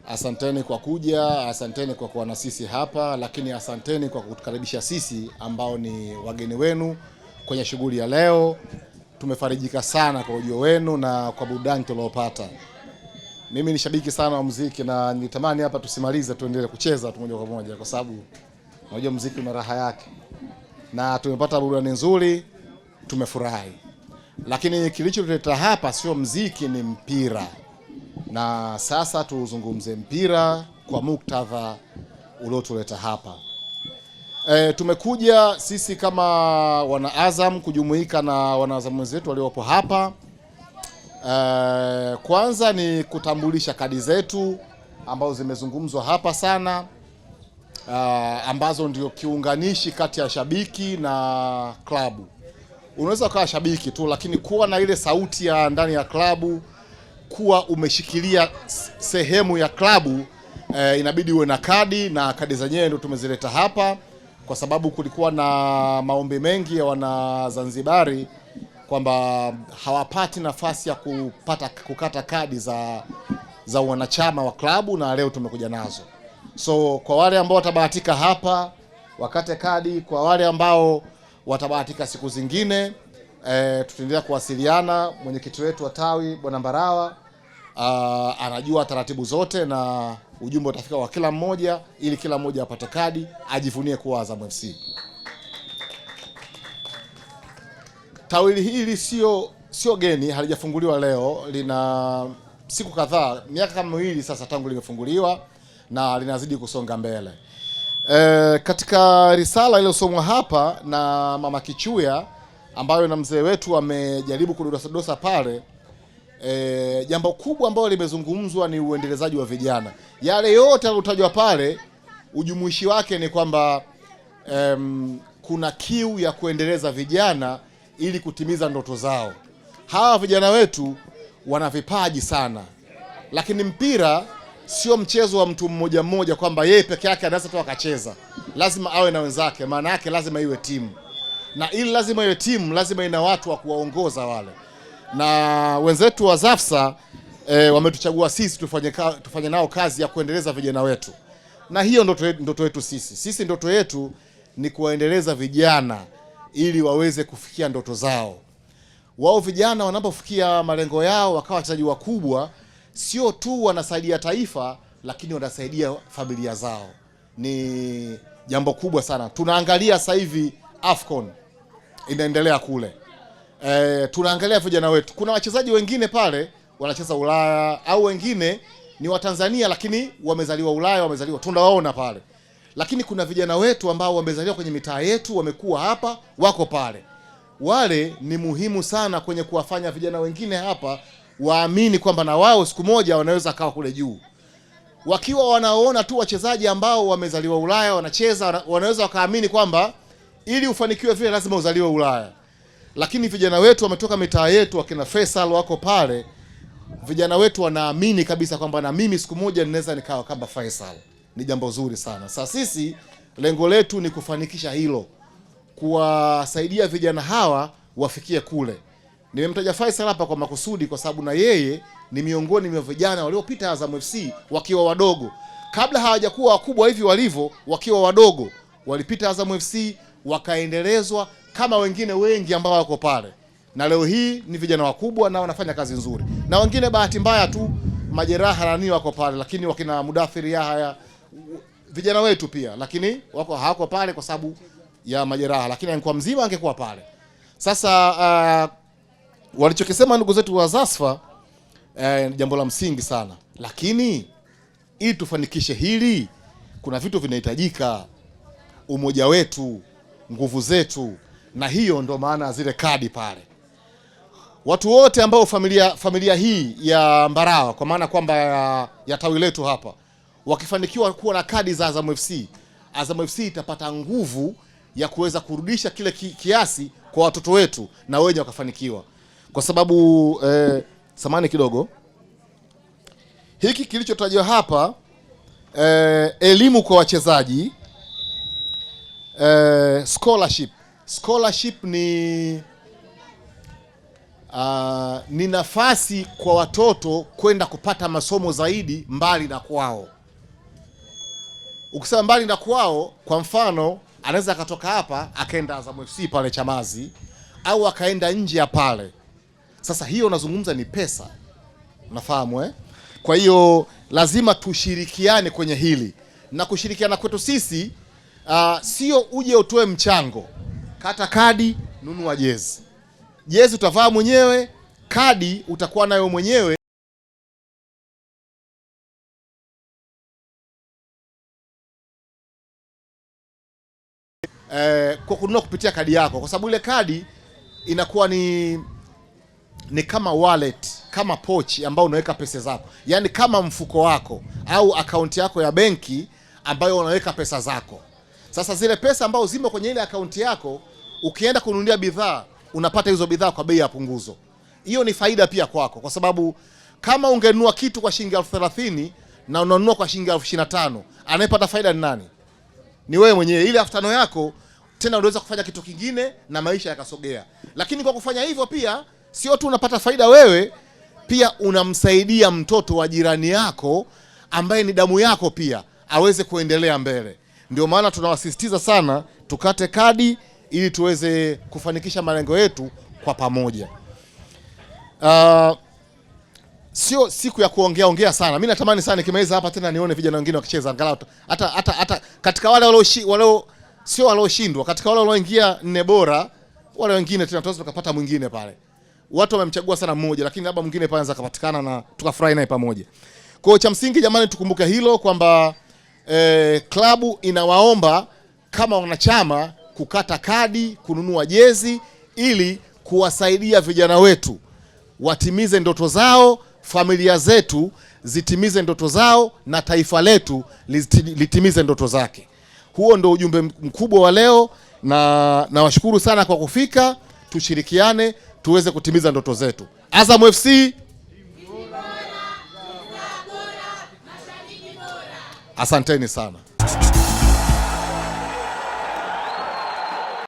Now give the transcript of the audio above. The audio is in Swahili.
Asanteni kwa kuja, asanteni kwa kuwa na sisi hapa, lakini asanteni kwa kutukaribisha sisi ambao ni wageni wenu kwenye shughuli ya leo. Tumefarijika sana kwa ujio wenu na kwa burudani tuliopata. Mimi ni shabiki sana wa muziki na nitamani hapa tusimalize tuendelee kucheza tu moja kwa moja, kwa sababu unajua muziki una raha yake. Na tumepata burudani nzuri, tumefurahi. Lakini kilichotuleta hapa sio muziki, ni mpira. Na sasa tuzungumze mpira kwa muktadha uliotuleta hapa. Tumekuja sisi kama wana Azam kujumuika na wana Azam wenzetu waliopo hapa. Kwanza ni kutambulisha kadi zetu ambazo zimezungumzwa hapa sana, ambazo ndio kiunganishi kati ya shabiki na klabu. Unaweza kuwa shabiki tu, lakini kuwa na ile sauti ya ndani ya klabu, kuwa umeshikilia sehemu ya klabu, inabidi uwe na kadi, na kadi zenyewe ndio tumezileta hapa kwa sababu kulikuwa na maombi mengi ya wana Zanzibari kwamba hawapati nafasi ya kukata kadi za wanachama wa klabu, na leo tumekuja nazo. So kwa wale ambao watabahatika hapa wakate kadi, kwa wale ambao watabahatika siku zingine, tutaendelea kuwasiliana. Mwenyekiti wetu wa tawi Bwana Mbarawa anajua taratibu zote na ujumbe utafika kwa kila mmoja, ili kila mmoja apate kadi, ajivunie kuwa Azam FC. Tawi hili sio geni, halijafunguliwa leo, lina siku kadhaa, miaka kama miwili sasa tangu limefunguliwa na linazidi kusonga mbele. Katika risala iliyosomwa hapa na Mama Kichuya ambayo na mzee wetu amejaribu kudosa pale, jambo kubwa ambalo limezungumzwa ni uendelezaji wa vijana. Yale yote yalotajwa pale, ujumuishi wake ni kwamba kuna kiu ya kuendeleza vijana ili kutimiza ndoto zao. Hawa vijana wetu wana vipaji sana, lakini mpira sio mchezo wa mtu mmoja mmoja kwamba yeye peke yake anaweza tu akacheza. Lazima awe na wenzake, maana yake lazima iwe timu. Na ili lazima iwe timu, lazima ina watu wa kuwaongoza wale. Na wenzetu wa Zafsa wametuchagua sisi tufanye nao kazi ya kuendeleza vijana wetu. Na hiyo ndoto yetu sisi. Sisi ndoto yetu ni kuwaendeleza vijana ili waweze kufikia ndoto zao. Wao vijana wanapofikia malengo yao wakawa wachezaji wakubwa, sio tu wanasaidia taifa, lakini wanasaidia familia zao. Ni jambo kubwa sana. Tunaangalia sasa hivi AFCON inaendelea kule. Tunaangalia vijana wetu. Kuna wachezaji wengine pale wanacheza Ulaya, au wengine ni wa Tanzania lakini wamezaliwa Ulaya, tunawaona pale. Lakini kuna vijana wetu ambao wamezaliwa kwenye mitaa yetu, wamekuwa hapa, wako pale. Wale ni muhimu sana kwenye kuwafanya vijana wengine hapa waamini kwamba na wao siku moja wanaweza kawa kule juu. Wakiwa wanaona tu wachezaji ambao wamezaliwa Ulaya wanacheza, wanaweza wakaamini kwamba ili ufanikiwe vile lazima uzaliwe Ulaya. Lakini vijana wetu wametoka mitaa yetu, wakina Faisal wako pale. Vijana wetu wanaamini kabisa kwamba na mimi siku moja ninaweza nikawa kama Faisal. Ni jambo zuri sana. Sasa sisi lengo letu ni kufanikisha hilo, kuwasaidia vijana hawa wafikie kule. Nimemtaja Faisal hapa kwa makusudi kwa sababu na yeye ni miongoni mwa vijana waliopita Azam FC wakiwa wadogo. Kabla hawajakuwa wakubwa hivi walivyo, wakiwa wadogo walipita Azam FC wakaendelezwa kama wengine wengi ambao wako pale. Na leo hii ni vijana wakubwa na wanafanya kazi nzuri. Na wengine bahati mbaya tu majeraha na nini wako pale, lakini wakina Mudathiri Yahya vijana wetu pia, lakini hawako pale kwa sababu ya majeraha, lakini angekuwa mzima angekuwa pale. Sasa walichokisema ndugu zetu wa Zasfa jambo la msingi sana, lakini ili tufanikishe hili kuna vitu vinahitajika: umoja wetu, nguvu zetu, na hiyo ndo maana zile kadi pale. Watu wote ambao familia hii ya Mbarawa, kwa maana kwamba ya tawi letu hapa, wakifanikiwa kuwa na kadi za Azam FC, Azam FC itapata nguvu ya kuweza kurudisha kile kiasi kwa watoto wetu na wenye wakafanikiwa. Kwa sababu samani kidogo, hiki kilichotajwa hapa, elimu kwa wachezaji, scholarship ni ni nafasi kwa watoto kwenda kupata masomo zaidi mbali na kwao. Ukisema mbali na kwao, kwa mfano anaweza akatoka hapa akaenda Azam FC pale Chamazi au akaenda nje ya pale. Sasa hiyo unazungumza ni pesa, unafahamu eh? Kwa hiyo lazima tushirikiane kwenye hili, na kushirikiana kwetu sisi sio uje utoe mchango, kata kadi, nunua jezi. Jezi utavaa mwenyewe, kadi utakuwa nayo mwenyewe. Kwa kununua kupitia kadi yako, kwa sababu ile kadi inakuwa ni kama wallet, kama pochi ambayo unaweka pesa zako, yaani kama mfuko wako au akaunti yako ya benki ambayo unaweka pesa zako. Sasa zile pesa ambazo zimo kwenye ile akaunti yako, ukienda kununulia bidhaa unapata hizo bidhaa kwa bei ya punguzo. Hiyo ni faida pia kwako, kwa sababu kama ungenunua kitu kwa shilingi 30,000 na unanunua kwa shilingi 25,000, anayepata faida ni nani? Ni wewe mwenyewe. Ile 5,000 yako tena unaweza kufanya kitu kingine na maisha yakasogea. Lakini kwa kufanya hivyo pia sio tu unapata faida wewe, pia unamsaidia mtoto wa jirani yako ambaye ni damu yako pia aweze kuendelea mbele. Ndio maana tunawasisitiza sana tukate kadi ili tuweze kufanikisha malengo yetu kwa pamoja. Sio siku ya kuongea sana. Mimi natamani sana nikimaliza hapa tena nione vijana wengine wakicheza angalau hata katika wale sio walioshindwa, katika wale walioingia 4 bora, wale wengine tena tunaweza tukapata mwingine pale. Watu wamemchagua sana mmoja, lakini labda mwingine pale anaweza kupatikana na tukafurahi naye pamoja. Kwa hiyo cha msingi jamani, tukumbuke hilo kwamba klabu inawaomba kama wanachama kukata kadi, kununua jezi ili kuwasaidia vijana wetu watimize ndoto zao, familia zetu zitimize ndoto zao, na taifa letu litimize ndoto zake. Huo ndio ujumbe mkubwa wa leo, na nawashukuru sana kwa kufika. Tushirikiane tuweze kutimiza ndoto zetu. Azam FC, asanteni sana.